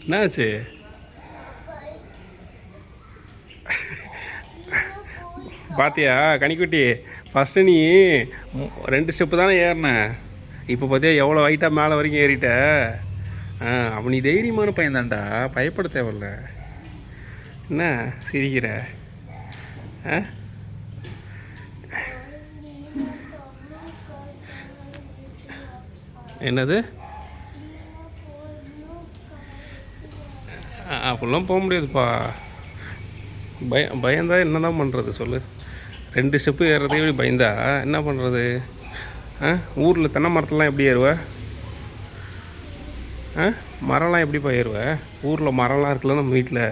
என்னாச்சு? பாத்தியா கனிக்குட்டி, ஃபஸ்ட்டு நீ 2 ஸ்டெப்பு தானே ஏறின. இப்போ பார்த்தியா எவ்வளோ ஹைட்டாக மேலே வரைக்கும் ஏறிட்ட. அப்போ நீ தைரியமான பையன் தான்டா, பயப்பட தேவையில்ல. என்ன சிரிக்கிற? என்னது? அப்படிலாம் போக முடியாதுப்பா. பயந்தா என்ன தான் பண்ணுறது சொல்லு? 2 ஸ்டெப்பு ஏறுறதே இப்படி பயந்தா என்ன பண்ணுறது? ஊரில் தென்னை மரத்துலலாம் எப்படி ஏறுவ? மரம்லாம் எப்படிப்பா ஏறுவ? ஊரில் மரம்லாம் இருக்குல்ல நம்ம வீட்டில்.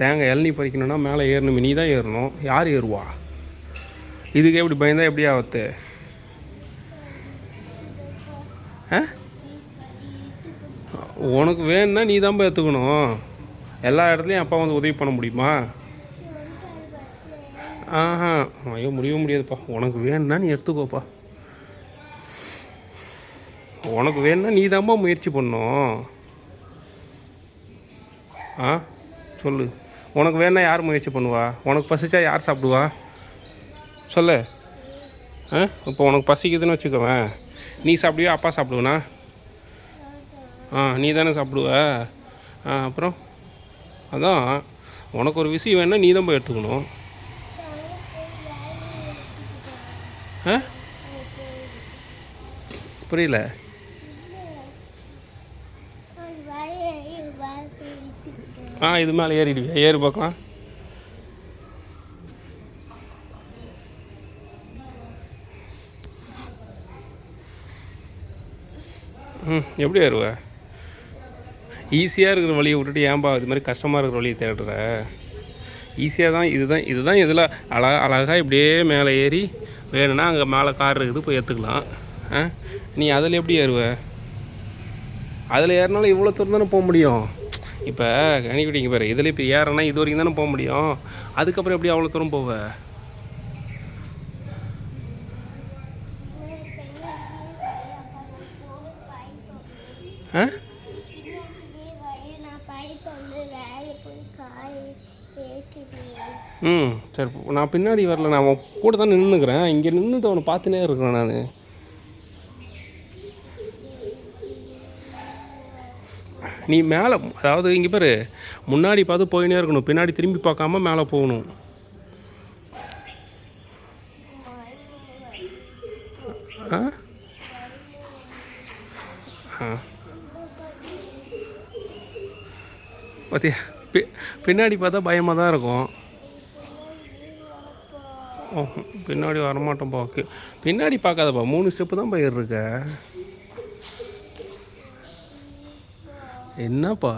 தேங்காய் இளநீ பறிக்கணுன்னா மேலே ஏறணும், நீ தான் ஏறணும். யார் ஏறுவா? இதுக்கு எப்படி பயந்தா எப்படி ஆகுது? உனக்கு வேணும்னா நீ தான் போய் எடுத்துக்கணும். எல்லா இடத்துலையும் அப்பா வந்து உதவி பண்ண முடியுமா? ஐயோ முடியாதுப்பா. உனக்கு வேணும்னா நீ எடுத்துக்கோப்பா. உனக்கு வேணும்னா நீ தான்ப்பா முயற்சி பண்ணணும். சொல்லு. உனக்கு வேணும்னா யார் முயற்சி பண்ணுவா? உனக்கு பசிச்சா யார் சாப்பிடுவா? சொல்லு. இப்போ உனக்கு பசிக்குதுன்னு வச்சுக்கோவேன், நீ சாப்பிடுவியா அப்பா சாப்பிடுவேண்ணா? நீ தானே சாப்பிடுவ. அப்புறம் அதான் உனக்கு ஒரு விஷயம் வேணால் நீ தான் போய் எடுத்துக்கணும். புரியல? இது மேலே ஏறிடுவியா? ஏறி பார்க்கலாம். எப்படி ஏறுவ? ஈஸியாக இருக்கிற வழியை விட்டுட்டு ஏன்பா இது மாதிரி கஷ்டமாக இருக்கிற வழியை தேடுற? ஈஸியாக தான் இதுதான் இதில் அழகாக இப்படியே மேலே ஏறி வேணும்னா அங்கே மேலே கார் இருக்குது போய் எடுத்துக்கலாம். நீ அதில் எப்படி ஏறுவ? அதில் ஏறினாலும் இவ்வளோ தூரம் தானே போக முடியும். இப்போ கணிக்கிட்டிங்க பாரு, இதில் இப்போ ஏறனா இது வரைக்கும் தானே போக முடியும். அதுக்கப்புறம் எப்படி அவ்வளோ தூரம் போவ? சரி, நான் பின்னாடி வரல, நான் கூட தான் நின்றுக்கிறேன். இங்கே நின்றுட்டு அவனை பார்த்துனே இருக்கிறேன் நான். நீ மேலே, அதாவது இங்கே பாரு, முன்னாடி பார்த்து போயினே இருக்கணும், பின்னாடி திரும்பி பார்க்காம மேலே போகணும். பார்த்தியா, பின்னாடி பார்த்தா பயமாக தான் இருக்கும். பின்னாடி வரமாட்டோம்ப்பா. ஓகே, பின்னாடி பார்க்காதப்பா, 3 ஸ்டெப்பு தான் போயிருக்க. என்னப்பா?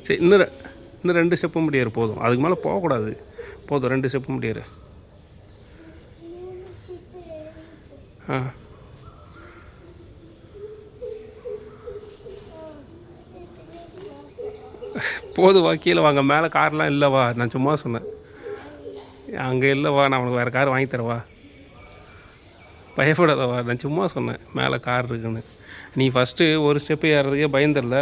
சரி, இன்னும் 2 ஸ்டெப்பு முடியாது, போதும். அதுக்கு மேலே போகக்கூடாது, போதும். 2 ஸ்டெப்பு முடியாது. போதுவா, கீழே வாங்க. மேலே கார்லாம் இல்லைவா? நான் சும்மா சொன்னேன். அங்கே இல்லைவா, நான் உனக்கு வேறு கார் வாங்கி தரவா? பயப்படாதவா, நான் சும்மா சொன்னேன் மேலே கார் இருக்குன்னு. நீ ஃபஸ்ட்டு ஒரு ஸ்டெப்பு ஏறுறதுக்கே பயந்துடல.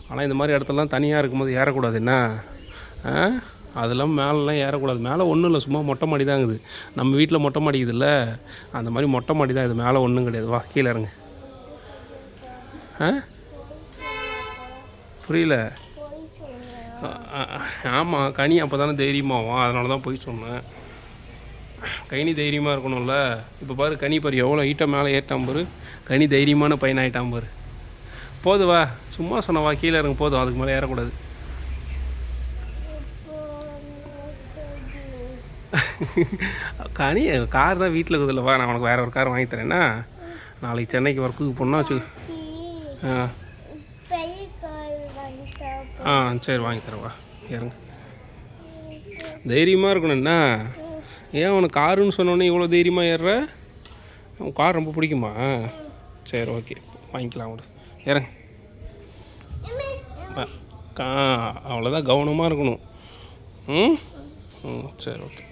ஆனால் இந்த மாதிரி இடத்துலலாம் தனியாக இருக்கும்போது ஏறக்கூடாது. என்ன அதெல்லாம் மேலெலாம் ஏறக்கூடாது. மேலே ஒன்றும் இல்லை, சும்மா மொட்டை மாடி தான் இருக்குது. நம்ம வீட்டில் மொட்டை மாடிக்குதுல்ல, அந்த மாதிரி மொட்டை மாடி தான் இது. மேலே ஒன்றும் கிடையாது. வா, கீழே இறங்கு. புரியல? ஆமாம், கனி அப்போ தானே தைரியமாகும், அதனால தான் போய் சொன்னேன். கனி தைரியமாக இருக்கணும்ல. இப்போ பாரு, கனி பாரு எவ்வளோ ஹீட்டாக மேலே ஏற்றாம் பாரு. கனி தைரியமான பையன் ஆகிட்டான் பாரு. போதும் வா, சும்மா சொன்னவா, கீழே இறங்க. போதும், அதுக்கு மேலே ஏறக்கூடாது. கனி கார் தான் வீட்டில் இருக்குதுல்ல. வா, நான் உனக்கு வேறு ஒரு கார் வாங்கி தரேன்னா. நாளைக்கு சென்னைக்கு ஒர்க்குக்கு போனால் வச்சு. சரி, வாங்கி தரவா, இறங்க. தைரியமாக இருக்கணும். என்ன ஏன் உனக்கு காருன்னு சொன்னோன்னே இவ்வளோ தைரியமாக ஏறுற? உன் கார் ரொம்ப பிடிக்குமா? சரி, ஓகே, வாங்கிக்கலாம். விட இறங்க. அவ்வளோதான், கவனமாக இருக்கணும். சரி, ஓகே.